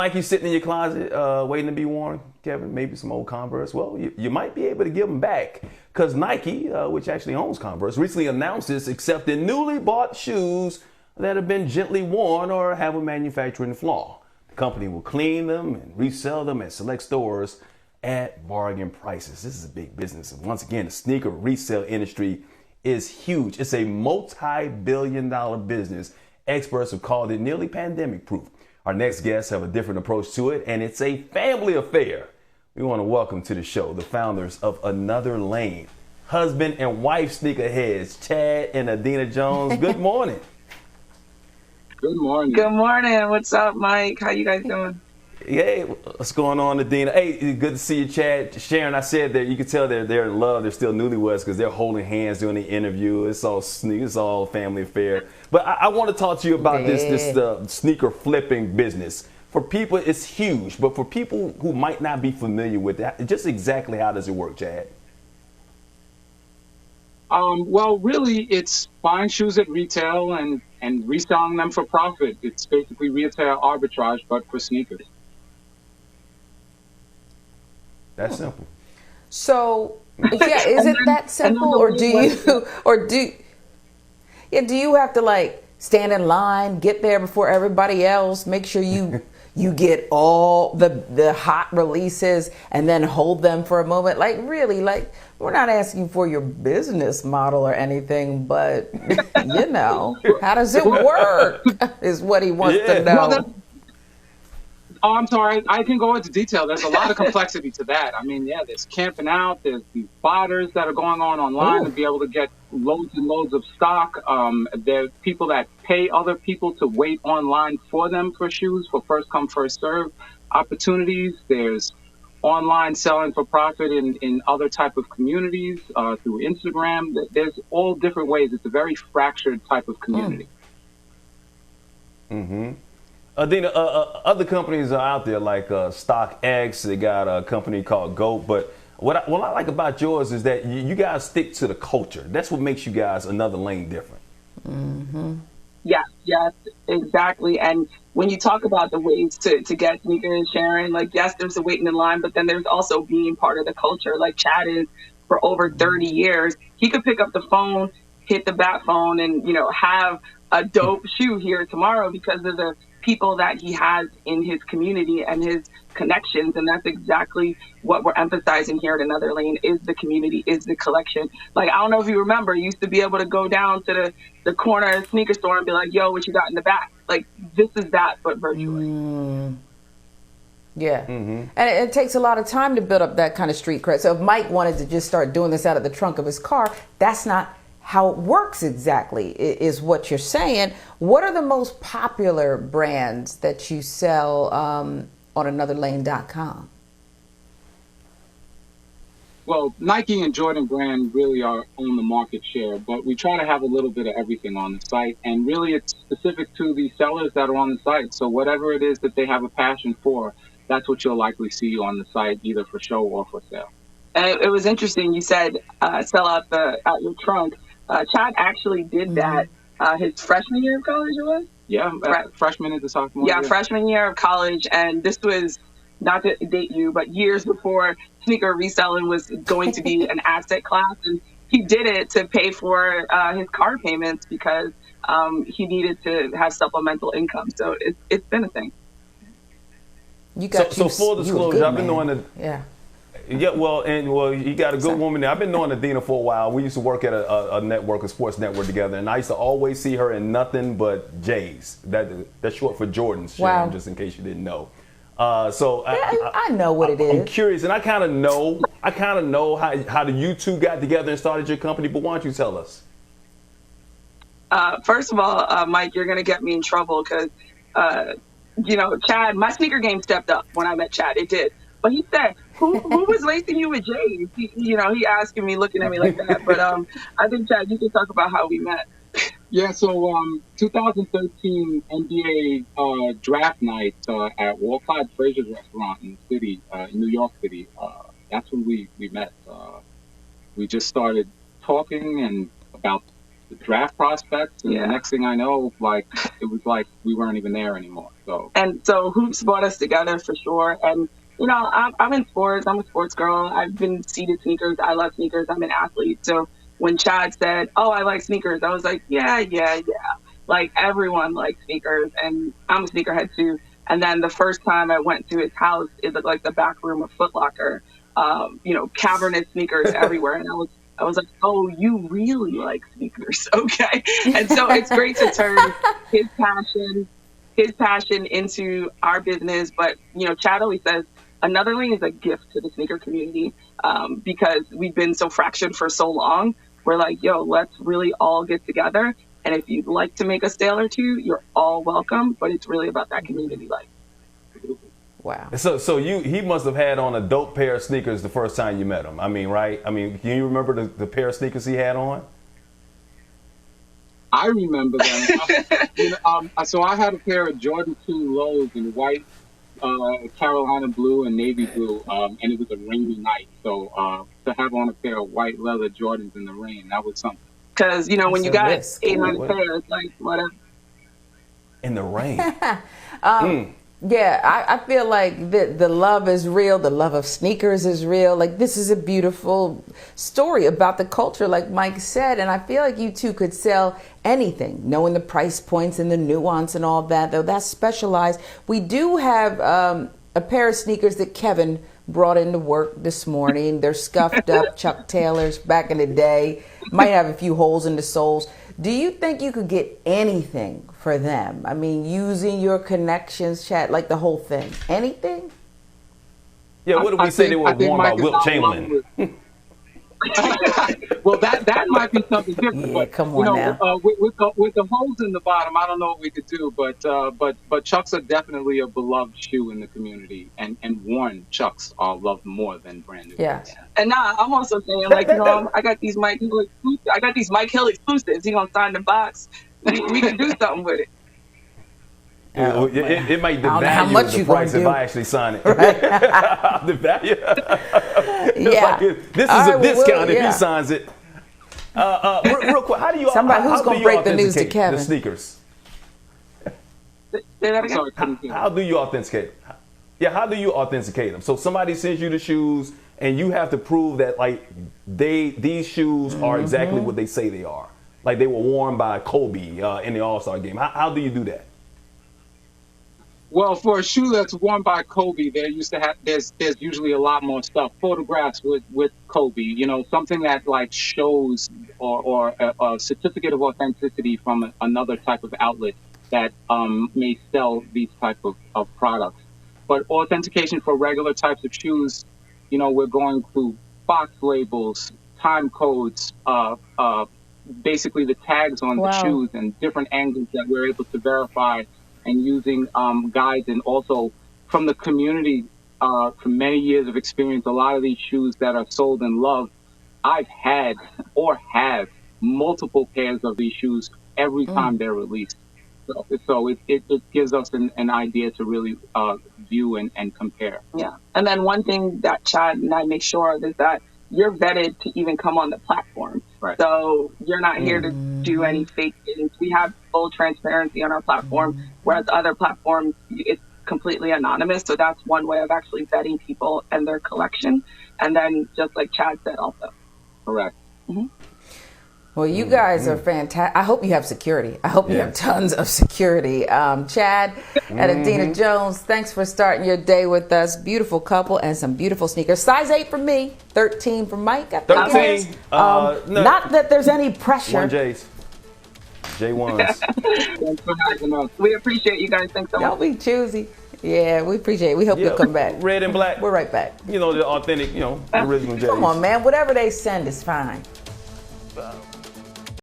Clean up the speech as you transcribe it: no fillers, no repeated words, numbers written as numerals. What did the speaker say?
Nike sitting in your closet waiting to be worn, Kevin? Maybe some old Converse. Well, you might be able to give them back because Nike, which actually owns Converse, recently announced it's accepting newly bought shoes that have been gently worn or have a manufacturing flaw. The company will clean them and resell them at select stores at bargain prices. This is a big business. And once again, the sneaker resale industry is huge. It's a multi-billion-dollar business. Experts have called it nearly pandemic-proof. Our next guests have a different approach to it, and it's a family affair. We want to welcome to the show the founders of Another Lane, husband and wife sneakerheads, Chad and Adina Jones. Good morning. Good morning. Good morning. What's up, Mike? How you guys doing? Hey, what's going on, Adina? Hey, good to see you, Chad. Sharon, I said that you can tell they're in love. They're still newlyweds because they're holding hands during the interview. It's all family affair. But I want to talk to you about this sneaker flipping business. For people, it's huge. But for people who might not be familiar with that, just exactly how does it work, Chad? Well, really, it's buying shoes at retail and reselling them for profit. It's basically retail arbitrage, but for sneakers. That's simple. So, yeah, is it that simple, or do you have to like stand in line, get there before everybody else, make sure you get all the hot releases and then hold them for a moment? Like, really, like, we're not asking for your business model or anything, but how does it work is what he wants to know. Well, I'm sorry, I can go into detail. There's a lot of complexity to that. I mean, yeah, there's camping out. There's these botters that are going on online to be able to get loads and loads of stock. There's people that pay other people to wait online for them for shoes for first come, first serve opportunities. There's online selling for profit in other type of communities through Instagram. There's all different ways. It's a very fractured type of community. Mm-hmm. Adina, other companies are out there like StockX. They got a company called GOAT. But what I like about yours is that you guys stick to the culture. That's what makes you guys Another Lane different. Mm-hmm. Yes, exactly. And when you talk about the ways to get sneakers, Sharon, like, yes, there's a waiting in line, but then there's also being part of the culture. Like Chad is for over 30 years. He could pick up the phone, hit the bat phone, and, have a dope shoe here tomorrow because of the people that he has in his community and his connections. And that's exactly what we're emphasizing here at Another Lane is the community, is the collection. Like, I don't know if you remember, you used to be able to go down to the corner sneaker store and be like, yo, what you got in the back? Like, this is that, but virtually. Yeah. Mm-hmm. And it takes a lot of time to build up that kind of street cred. So if Mike wanted to just start doing this out of the trunk of his car, that's not how it works exactly, is what you're saying. What are the most popular brands that you sell on anotherlane.com? Well, Nike and Jordan Brand really are on the market share, but we try to have a little bit of everything on the site. And really, it's specific to the sellers that are on the site. So whatever it is that they have a passion for, that's what you'll likely see on the site, either for show or for sale. And it was interesting. You said sell out your trunk. Chad actually did that his freshman year of college, it was? Yeah, freshman into sophomore year. Yeah, freshman year of college. And this was, not to date you, but years before sneaker reselling was going to be an asset class. And he did it to pay for his car payments because he needed to have supplemental income. So it's been a thing. So full disclosure, I've been knowing that. Yeah. Yeah, well, you got a good woman there. I've been knowing Adina for a while. We used to work at a network, a sports network together, and I used to always see her in nothing but J's. That's short for Jordans, Sharon, wow. Just in case you didn't know. I know what it is. I'm curious, and I kind of know how the you two got together and started your company. But why don't you tell us? First of all, Mike, you're gonna get me in trouble because Chad, my sneaker game stepped up when I met Chad. It did. But he said, who was lacing you with J's? He asking me, looking at me like that. But I think, Chad, you can talk about how we met. Yeah, so 2013 NBA draft night at Walcott Frazier's restaurant in the city, in New York City. That's when we met. We just started talking and about draft prospects, and the next thing I know, like it was like we weren't even there anymore. So And so hoops brought us together for sure. And you know, I'm in sports. I'm a sports girl. I've been seeded sneakers. I love sneakers. I'm an athlete. So when Chad said, "Oh, I like sneakers," I was like, "Yeah, yeah, yeah." Like everyone likes sneakers, and I'm a sneakerhead too. And then the first time I went to his house, it looked like the back room of Foot Locker. You know, cavernous sneakers everywhere, and I was like, "Oh, you really like sneakers, okay?" And so it's great to turn his passion into our business. But you know, Chad always says another lane is a gift to the sneaker community, because we've been so fractured for so long. We're like, yo, let's really all get together. And if you'd like to make a sale or two, you're all welcome. But it's really about that community life. Wow. So he must have had on a dope pair of sneakers the first time you met him. I mean, right? I mean, can you remember the pair of sneakers he had on? I remember them. So I had a pair of Jordan 2 lows in white, Carolina blue, and navy blue, and it was a rainy night. So to have on a pair of white leather Jordans in the rain, that was something. Because, you know, when you got risk. 800 pairs, like, whatever. In the rain. Yeah, I feel like the love is real. The love of sneakers is real. Like, this is a beautiful story about the culture, like Mike said. And I feel like you two could sell anything, knowing the price points and the nuance and all that, though that's specialized. We do have a pair of sneakers that Kevin brought into work this morning. They're scuffed up Chuck Taylors back in the day. Might have a few holes in the soles. Do you think you could get anything for them? I mean, using your connections, chat, like the whole thing. Anything? Yeah, what did we say they were worn by Wilt Chamberlain? Well, that might be something different. Yeah, but, come on now. With the holes in the bottom, I don't know what we could do, but Chucks are definitely a beloved shoe in the community, and worn Chucks are loved more than brand new. Yeah. And I'm also saying, like, you know, I got these Mike Hill exclusives. He gonna sign the box. We can do something with it. It might I don't know how devalue much the you gonna price if do. I actually sign it. Right. The value. Yeah. This is All a right, well, discount if yeah. he signs it. Real quick, how do you? Somebody who's how gonna do you break the news to authenticate Kevin? the sneakers? Say that I'm again. sorry, couldn't hear. How do you authenticate? Yeah, how do you authenticate them? So somebody sends you the shoes, and you have to prove that like these shoes are exactly what they say they are. Like they were worn by Kobe in the All-Star game. How do you do that? Well, for a shoe that's worn by Kobe, there's usually a lot more stuff. Photographs with Kobe, you know, something that like shows or a certificate of authenticity from another type of outlet that may sell these type of products. But authentication for regular types of shoes, you know, we're going through box labels, time codes, basically the tags on the shoes and different angles that we're able to verify, and using guides, and also from the community, from many years of experience, a lot of these shoes that are sold and loved, I've had or have multiple pairs of these shoes every time they're released. So it gives us an idea to really view and compare. Yeah. And then one thing that Chad and I make sure of is that you're vetted to even come on the platform. Right. So you're not here to do any fake things. We have full transparency on our platform, whereas other platforms, it's completely anonymous. So that's one way of actually vetting people and their collection. And then just like Chad said also. Correct. Well, you guys are fantastic. I hope you have security. I hope you have tons of security. Chad and Adina Jones, thanks for starting your day with us. Beautiful couple and some beautiful sneakers. Size 8 for me, 13 for Mike. I think 13. No. Not that there's any pressure. 1Js. J1s. Thanks for having us. We appreciate you guys. Thanks so much. Don't be choosy. Yeah, we appreciate it. We hope you'll come back. Red and black. We're right back. You know, the authentic, original J's. Come on, man. Whatever they send is fine.